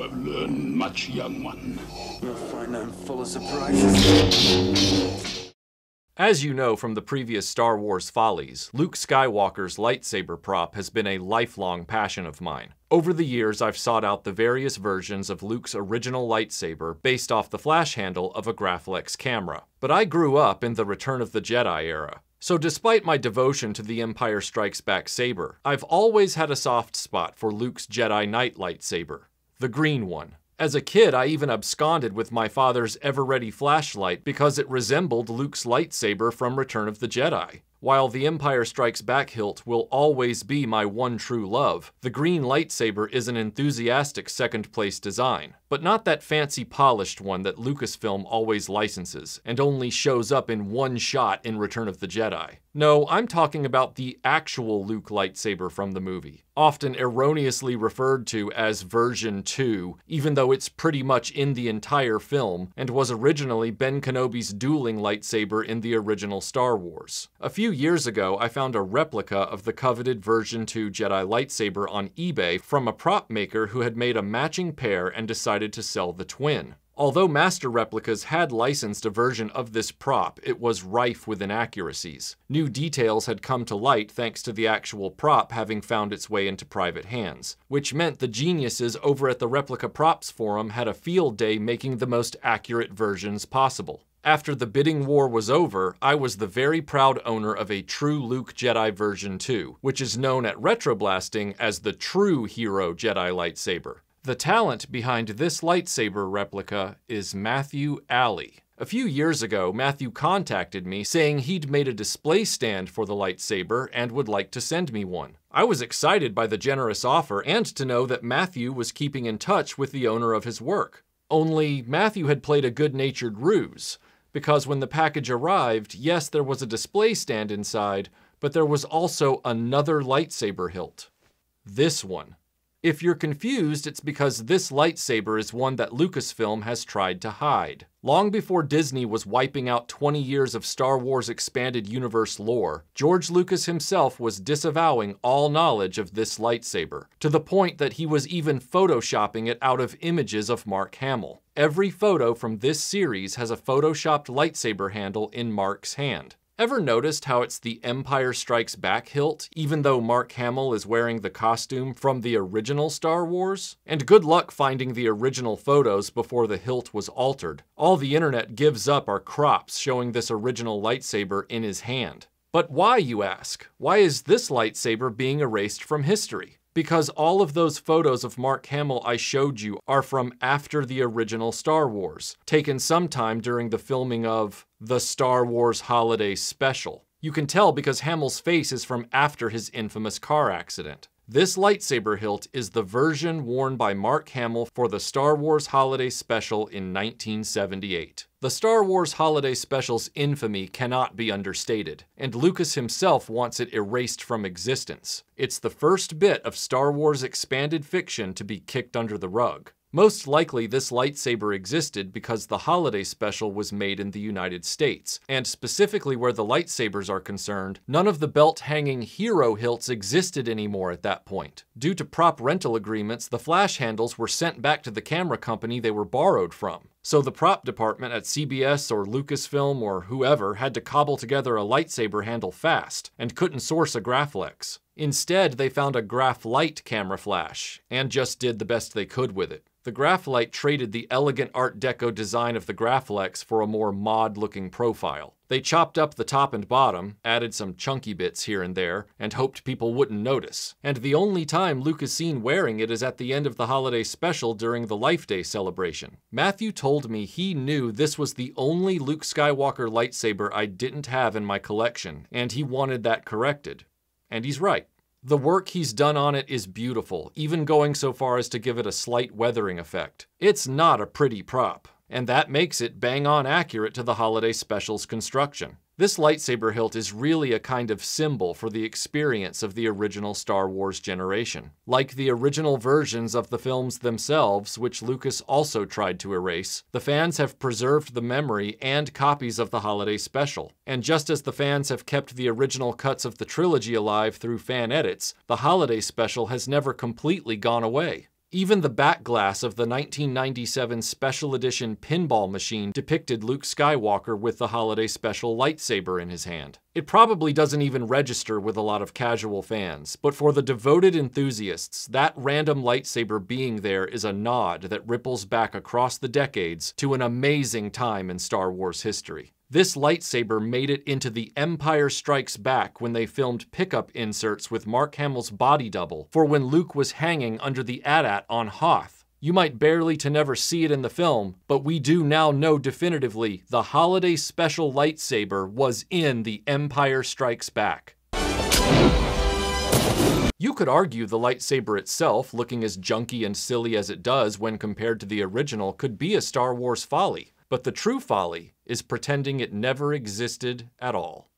have learned much, young one. You'll find I'm full of surprises. As you know from the previous Star Wars Follies, Luke Skywalker's lightsaber prop has been a lifelong passion of mine. Over the years, I've sought out the various versions of Luke's original lightsaber based off the flash handle of a Graflex camera. But I grew up in the Return of the Jedi era. So despite my devotion to the Empire Strikes Back saber, I've always had a soft spot for Luke's Jedi Knight lightsaber, the green one. As a kid, I even absconded with my father's ever-ready flashlight because it resembled Luke's lightsaber from Return of the Jedi. While the Empire Strikes Back hilt will always be my one true love, the green lightsaber is an enthusiastic second-place design, but not that fancy polished one that Lucasfilm always licenses and only shows up in one shot in Return of the Jedi. No, I'm talking about the actual Luke lightsaber from the movie, often erroneously referred to as version 2, even though it's pretty much in the entire film and was originally Ben Kenobi's dueling lightsaber in the original Star Wars. A few years ago, I found a replica of the coveted version 2 Jedi lightsaber on eBay from a prop maker who had made a matching pair and decided to sell the twin. Although Master Replicas had licensed a version of this prop, it was rife with inaccuracies. New details had come to light thanks to the actual prop having found its way into private hands, which meant the geniuses over at the Replica Props forum had a field day making the most accurate versions possible. After the bidding war was over, I was the very proud owner of a true Luke Jedi version 2, which is known at RetroBlasting as the True Hero Jedi lightsaber. The talent behind this lightsaber replica is Matthew Alley. A few years ago, Matthew contacted me saying he'd made a display stand for the lightsaber and would like to send me one. I was excited by the generous offer and to know that Matthew was keeping in touch with the owner of his work. Only Matthew had played a good-natured ruse, because when the package arrived, yes, there was a display stand inside, but there was also another lightsaber hilt. This one. If you're confused, it's because this lightsaber is one that Lucasfilm has tried to hide. Long before Disney was wiping out 20 years of Star Wars expanded universe lore, George Lucas himself was disavowing all knowledge of this lightsaber, to the point that he was even photoshopping it out of images of Mark Hamill. Every photo from this series has a photoshopped lightsaber handle in Mark's hand. Ever noticed how it's the Empire Strikes Back hilt, even though Mark Hamill is wearing the costume from the original Star Wars? And good luck finding the original photos before the hilt was altered. All the internet gives up are crops showing this original lightsaber in his hand. But why, you ask? Why is this lightsaber being erased from history? Because all of those photos of Mark Hamill I showed you are from after the original Star Wars, taken sometime during the filming of the Star Wars Holiday Special. You can tell because Hamill's face is from after his infamous car accident. This lightsaber hilt is the version worn by Mark Hamill for the Star Wars Holiday Special in 1978. The Star Wars Holiday Special's infamy cannot be understated, and Lucas himself wants it erased from existence. It's the first bit of Star Wars expanded fiction to be kicked under the rug. Most likely this lightsaber existed because the holiday special was made in the United States, and specifically where the lightsabers are concerned, none of the belt-hanging hero hilts existed anymore at that point. Due to prop rental agreements, the flash handles were sent back to the camera company they were borrowed from. So the prop department at CBS or Lucasfilm or whoever had to cobble together a lightsaber handle fast, and couldn't source a Graflex. Instead, they found a Graflite camera flash, and just did the best they could with it. The Graflite traded the elegant Art Deco design of the Graflex for a more mod-looking profile. They chopped up the top and bottom, added some chunky bits here and there, and hoped people wouldn't notice. And the only time Luke is seen wearing it is at the end of the holiday special during the Life Day celebration. Matthew told me he knew this was the only Luke Skywalker lightsaber I didn't have in my collection, and he wanted that corrected. And he's right. The work he's done on it is beautiful, even going so far as to give it a slight weathering effect. It's not a pretty prop, and that makes it bang-on accurate to the holiday special's construction. This lightsaber hilt is really a kind of symbol for the experience of the original Star Wars generation. Like the original versions of the films themselves, which Lucas also tried to erase, the fans have preserved the memory and copies of the holiday special. And just as the fans have kept the original cuts of the trilogy alive through fan edits, the holiday special has never completely gone away. Even the back glass of the 1997 Special Edition pinball machine depicted Luke Skywalker with the holiday special lightsaber in his hand. It probably doesn't even register with a lot of casual fans, but for the devoted enthusiasts, that random lightsaber being there is a nod that ripples back across the decades to an amazing time in Star Wars history. This lightsaber made it into The Empire Strikes Back when they filmed pickup inserts with Mark Hamill's body double for when Luke was hanging under the AT-AT on Hoth. You might barely to never see it in the film, but we do now know definitively the holiday special lightsaber was in The Empire Strikes Back. You could argue the lightsaber itself, looking as junky and silly as it does when compared to the original, could be a Star Wars folly. But the true folly is pretending it never existed at all.